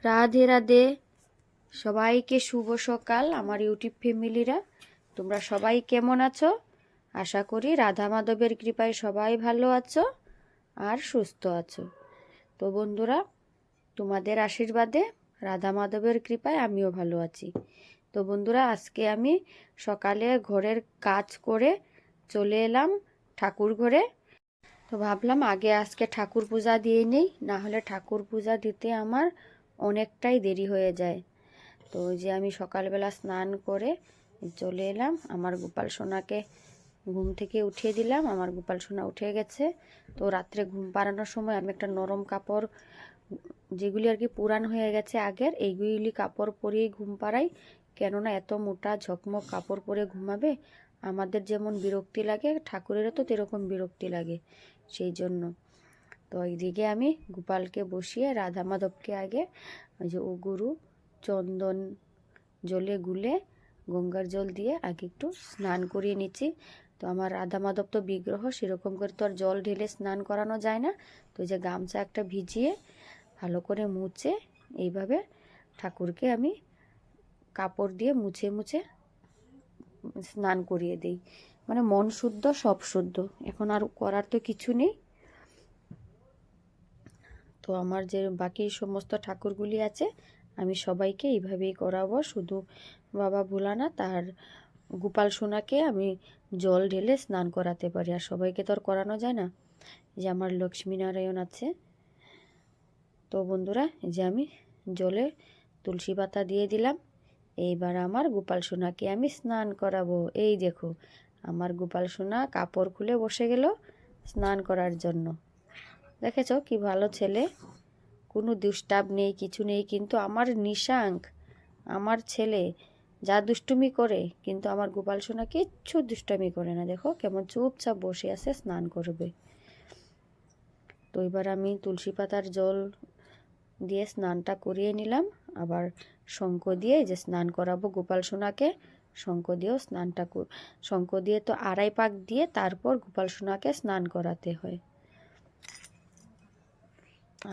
রাধে রাধে, সবাইকে শুভ সকাল। আমার ইউটিউব ফ্যামিলিরা, তোমরা সবাই কেমন আছো? আশা করি রাধা মাধবের কৃপায় সবাই ভালো আছো আর সুস্থ আছো। তো বন্ধুরা, তোমাদের আশীর্বাদে রাধা মাধবের কৃপায় আমিও ভালো আছি। তো বন্ধুরা, আজকে আমি সকালে ঘরের কাজ করে চলে এলাম ঠাকুর ঘরে। তো ভাবলাম আগে আজকে ঠাকুর পূজা দিয়ে নেই, না হলে ঠাকুর পূজা দিতে আমার অনেকটাই দেরি হয়ে যায়। তো যে আমি সকালবেলা স্নান করে চলে এলাম, আমার গোপাল সোনাকে ঘুম থেকে উঠিয়ে দিলাম। আমার গোপাল সোনা উঠে গেছে। তো রাত্রে ঘুম পাড়ানোর সময় আমি একটা নরম কাপড়, যেগুলি আর কি পুরান হয়ে গেছে আগের, এইগুলি কাপড় পরিয়েই ঘুম পাড়াই। কেননা এত মোটা ঝকমক কাপড় পরে ঘুমাবে আমাদের যেমন বিরক্তি লাগে, ঠাকুরেরও তো সেরকম বিরক্তি লাগে, সেই জন্য। তো এইদিকে আমি গোপালকে বসিয়ে রাধা মাধবকে আগে ওই যে গুরু চন্দন জলে গুলে গঙ্গার জল দিয়ে আগে একটু স্নান করিয়ে নিচ্ছি। তো আমার রাধা মাধব তো বিগ্রহ, সেরকম করে তো আর জল ঢেলে স্নান করানো যায় না। তো যে গামছা একটা ভিজিয়ে ভালো করে মুছে এইভাবে ঠাকুরকে আমি কাপড় দিয়ে মুছে মুছে স্নান করিয়ে দিই। মানে মন শুদ্ধ সব শুদ্ধ, এখন আর করার তো কিছু নেই। তো আমার যে বাকি সমস্ত ঠাকুরগুলি আছে আমি সবাইকে এইভাবেই করাবো। শুধু বাবা ভোলানাথ আর গোপাল সোনাকে আমি জল ঢেলে স্নান করাতে পারি, আর সবাইকে তো আর করানো যায় না। যে আমার লক্ষ্মীনারায়ণ আছে। তো বন্ধুরা, যে আমি জলে তুলসী পাতা দিয়ে দিলাম। এইবার আমার গোপাল সোনাকে আমি স্নান করাবো। এই দেখো, আমার গোপাল সোনা কাপড় খুলে বসে গেল স্নান করার জন্য। দেখেছো কি ভালো ছেলে, কোনো দুষ্টাপ নেই, কিছু নেই। কিন্তু আমার নিশাঙ্ক, আমার ছেলে যা দুষ্টুমি করে, কিন্তু আমার গোপাল সোনা কিচ্ছু দুষ্টামি করে না। দেখো কেমন চুপচাপ বসে আছে, স্নান করবে। তো এবার আমি তুলসী পাতার জল দিয়ে স্নানটা করিয়ে নিলাম। আবার শঙ্খ দিয়ে যে স্নান করাবো গোপাল সোনাকে, শঙ্খ দিয়েও স্নানটা শঙ্খ দিয়ে তো আড়াই পাক দিয়ে তারপর গোপাল সোনাকে স্নান করাতে হয়।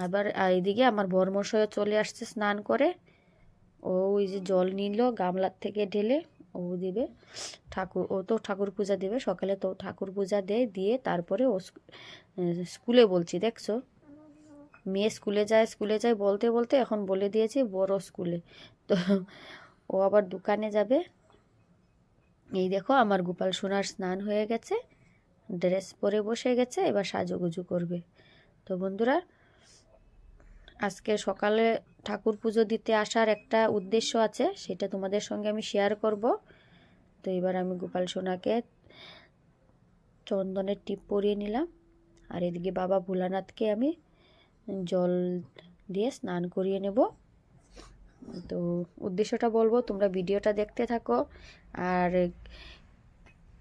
আবার এইদিকে আমার বর্মশাইও চলে আসছে স্নান করে। ওই যে জল নিল গামলার থেকে ঢেলে, ও দিবে ঠাকুর, ও তো ঠাকুর পূজা দেবে সকালে। তো ঠাকুর পূজা দেয়, দিয়ে তারপরে ও স্কুলে, বলছি দেখছো, মেয়ে স্কুলে যায় স্কুলে যায় বলতে বলতে এখন বলে দিয়েছি বড় স্কুলে। তো ও আবার দোকানে যাবে। এই দেখো আমার গোপাল সোনার স্নান হয়ে গেছে, ড্রেস পরে বসে গেছে, এবার সাজুগুজু করবে। তো বন্ধুরা, আজকে সকালে ঠাকুর পুজো দিতে আসার একটা উদ্দেশ্য আছে, সেটা তোমাদের সঙ্গে আমি শেয়ার করব। তো এবার আমি গোপাল সোনাকে চন্দনের টিপ পরিয়ে নিলাম, আর এদিকে বাবা ভোলানাথকে আমি জল দিয়ে স্নান করিয়ে নেব। তো উদ্দেশ্যটা বলবো, তোমরা ভিডিওটা দেখতে থাকো। আর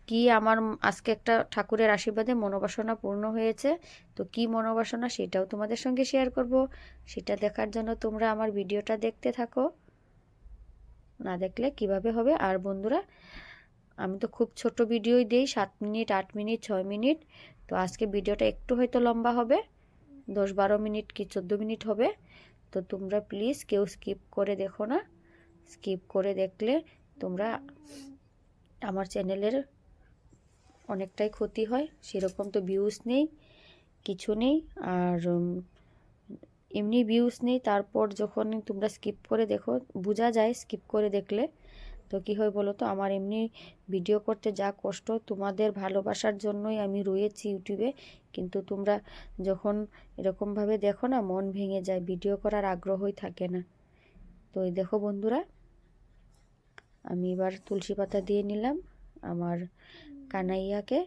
কি আমার আজকে একটা ঠাকুরের আশীর্বাদে মনোবাসনা পূর্ণ হয়েছে। তো কি মনোবাসনা সেটাও তোমাদের সঙ্গে শেয়ার করব। সেটা দেখার জন্য তোমরা আমার ভিডিওটা দেখতে থাকো, না দেখলে কিভাবে হবে। আর বন্ধুরা, আমি তো খুব ছোট ভিডিওই দিই, 7 মিনিট 8 মিনিট 6 মিনিট। তো আজকে ভিডিওটা একটু হয়তো লম্বা হবে, 10-12 মিনিট কি 14 মিনিট হবে। তো তোমরা প্লিজ কেউ স্কিপ করে দেখো না। স্কিপ করে দেখলে তোমরা আমার চ্যানেলের অনেকটাই ক্ষতি হয়। সেরকম তো ভিউজ নেই, কিছু নেই। আর এমনি ভিউজ নেই, তারপর যখন তোমরা স্কিপ করে দেখো বোঝা যায় স্কিপ করে দেখলে। তো কী হয় বলো তো, আমার এমনি ভিডিও করতে যা কষ্ট, তোমাদের ভালোবাসার জন্যই আমি রয়েছি ইউটিউবে। কিন্তু তোমরা যখন এরকমভাবে দেখো না, মন ভেঙে যায়, ভিডিও করার আগ্রহই থাকে না। তো এই দেখো বন্ধুরা, আমি এবার তুলসী পাতা দিয়ে নিলাম আমার কানাইয়াকে।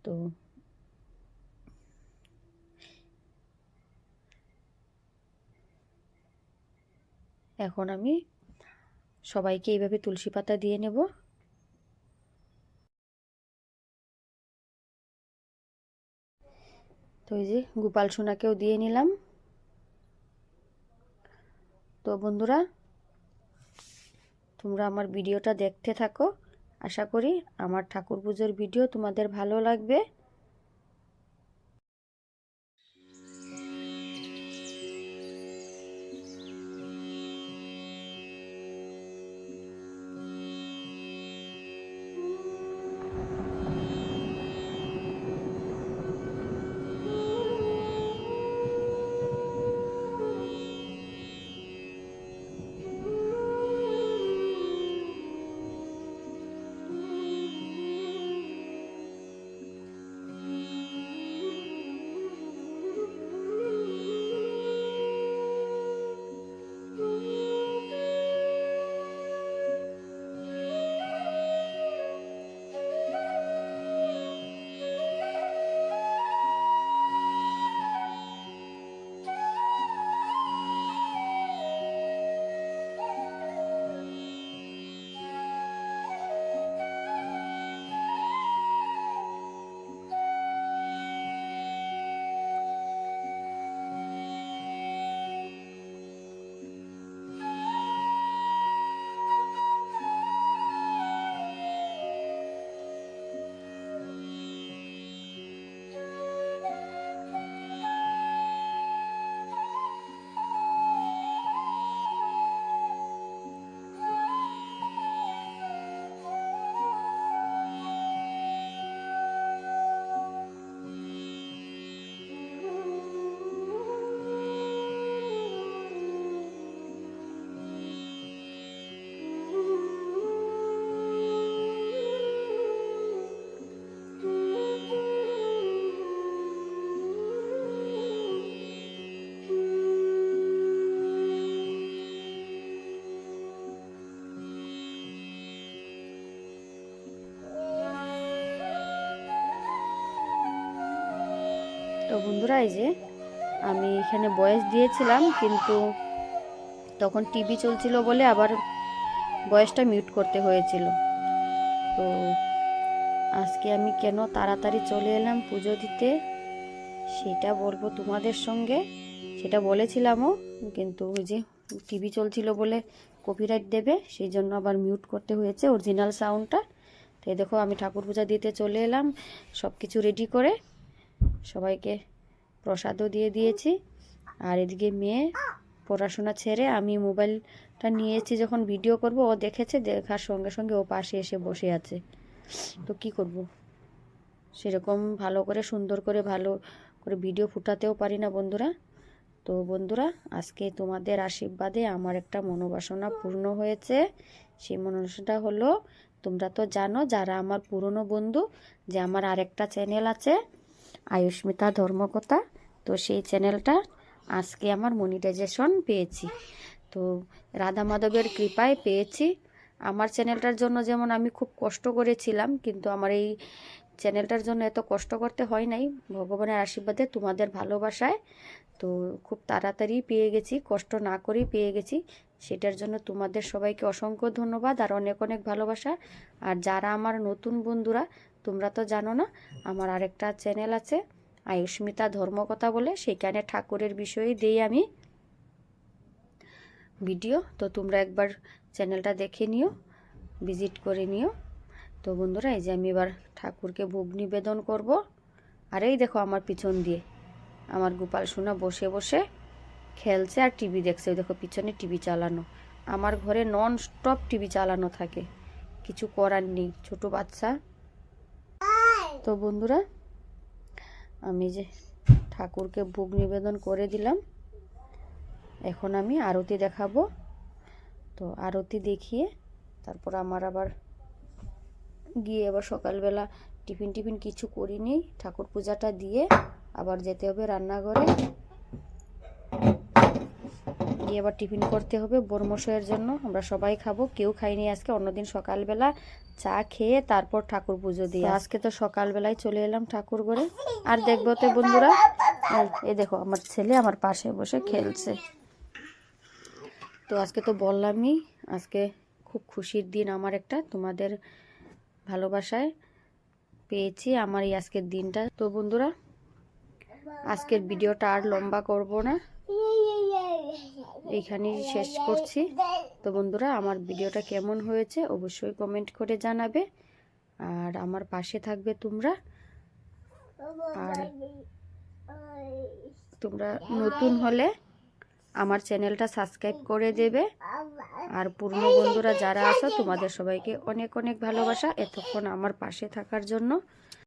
তো এখন আমি সবাইকে এইভাবে তুলসী পাতা দিয়ে নেব। তো এই যে গোপাল সোনাকেও দিয়ে নিলাম। তো বন্ধুরা, তোমরা আমার ভিডিওটা দেখতে থাকো। আশা করি আমার ঠাকুর পুজোর ভিডিও তোমাদের ভালো লাগবে। বন্ধুরা এই যে আমি এখানে ভয়েস দিয়েছিলাম, কিন্তু তখন টিভি চলছিল বলে আবার ভয়েসটা মিউট করতে হয়েছিল। তো আজকে আমি কেন তাড়াতাড়ি চলে এলাম পুজো দিতে সেটা বলবো তোমাদের সঙ্গে। সেটা বলেছিলামও, কিন্তু ওই যে টিভি চলছিল বলে কপিরাইট দেবে, সেই জন্য আবার মিউট করতে হয়েছে অরিজিনাল সাউন্ডটা। তো দেখো আমি ঠাকুর পূজা দিতে চলে এলাম সব কিছু রেডি করে, সবাইকে প্রসাদও দিয়ে দিয়েছি। আর এদিকে মেয়ে পড়াশোনা ছেড়ে আমি মোবাইলটা নিয়েছি, যখন ভিডিও করব ও দেখেছে, দেখার সঙ্গে সঙ্গে ও পাশে এসে বসে আছে। তো কি করব, সেরকম ভালো করে সুন্দর করে ভালো করে ভিডিও ফুটাতেও পারি না বন্ধুরা। তো বন্ধুরা আজকে তোমাদের আশীর্বাদে আমার একটা মনোবাসনা পূর্ণ হয়েছে। সেই মনোবাসনাটা হলো, তোমরা তো জানো যারা আমার পুরনো বন্ধু, যে আমার আরেকটা চ্যানেল আছে আয়ুষ্মিতা ধর্মকথা। তো সেই চ্যানেলটা আজকে আমার মনিটাইজেশন পেয়েছি। তো রাধা মাধবের কৃপায় পেয়েছি। আমার চ্যানেলটার জন্য যেমন আমি খুব কষ্ট করেছিলাম, কিন্তু আমার এই চ্যানেলটার জন্য এত কষ্ট করতে হয় নাই, ভগবানের আশীর্বাদে তোমাদের ভালোবাসায়। তো খুব তাড়াতাড়ি পেয়ে গেছি, কষ্ট না করেই পেয়ে গেছি। সেটার জন্য তোমাদের সবাইকে অসংখ্য ধন্যবাদ আর অনেক অনেক ভালোবাসা। আর যারা আমার নতুন বন্ধুরা, তোমরা তো জানো না আমার আরেকটা চ্যানেল আছে আয়ুষ্মিতা ধর্মকথা বলে, সেখানে ঠাকুরের বিষয়ে দিই আমি ভিডিও। তো তোমরা একবার চ্যানেলটা দেখে নিও, ভিজিট করে নিও। তো বন্ধুরা এই যে আমি এবার ঠাকুরকে ভোগ নিবেদন করব। আর এই দেখো আমার পিছন দিয়ে আমার গোপাল সোনা বসে বসে খেলছে আর টিভি দেখছে। ওই দেখো পিছনে টিভি চালানো, আমার ঘরে নন স্টপ টিভি চালানো থাকে, কিছু করার নেই, ছোট বাচ্চা। তো বন্ধুরা আমি যে ঠাকুরকে ভোগ নিবেদন করে দিলাম, এখন আমি আরতি দেখাবো। তো আরতি দেখিয়ে তারপর আমার আবার গিয়ে আবার সকালবেলা টিফিন কিছু করিনি, ঠাকুর পূজাটা দিয়ে আবার যেতে হবে রান্নাঘরে, গিয়ে আবার টিফিন করতে হবে বর্মশয়ের জন্য। আমরা সবাই খাবো, কেউ খাইনি আজকে, অন্যদিন সকালবেলা চা খেয়ে তারপর ঠাকুর পুজো দিয়ে। আজকে তো সকালবেলায় চলে এলাম ঠাকুর ঘরে। আর দেখবো তো বন্ধুরা, এই দেখো আমার ছেলে আমার পাশে বসে খেলছে। তো আজকে তো বললামই, আজকে খুব খুশির দিন আমার একটা, তোমাদের ভালোবাসায় পেয়েছি আমার এই আজকের দিনটা। তো বন্ধুরা আজকের ভিডিওটা আর লম্বা করব না, এইখানেই শেষ করছি। তো বন্ধুরা আমার ভিডিওটা কেমন হয়েছে অবশ্যই কমেন্ট করে জানাবে, আর আমার পাশে থাকবে তোমরা। আর তোমরা নতুন হলে আমার চ্যানেলটা সাবস্ক্রাইব করে দেবে। আর পুরনো বন্ধুরা যারা আছো তোমাদের সবাইকে অনেক অনেক ভালোবাসা এতক্ষণ আমার পাশে থাকার জন্য।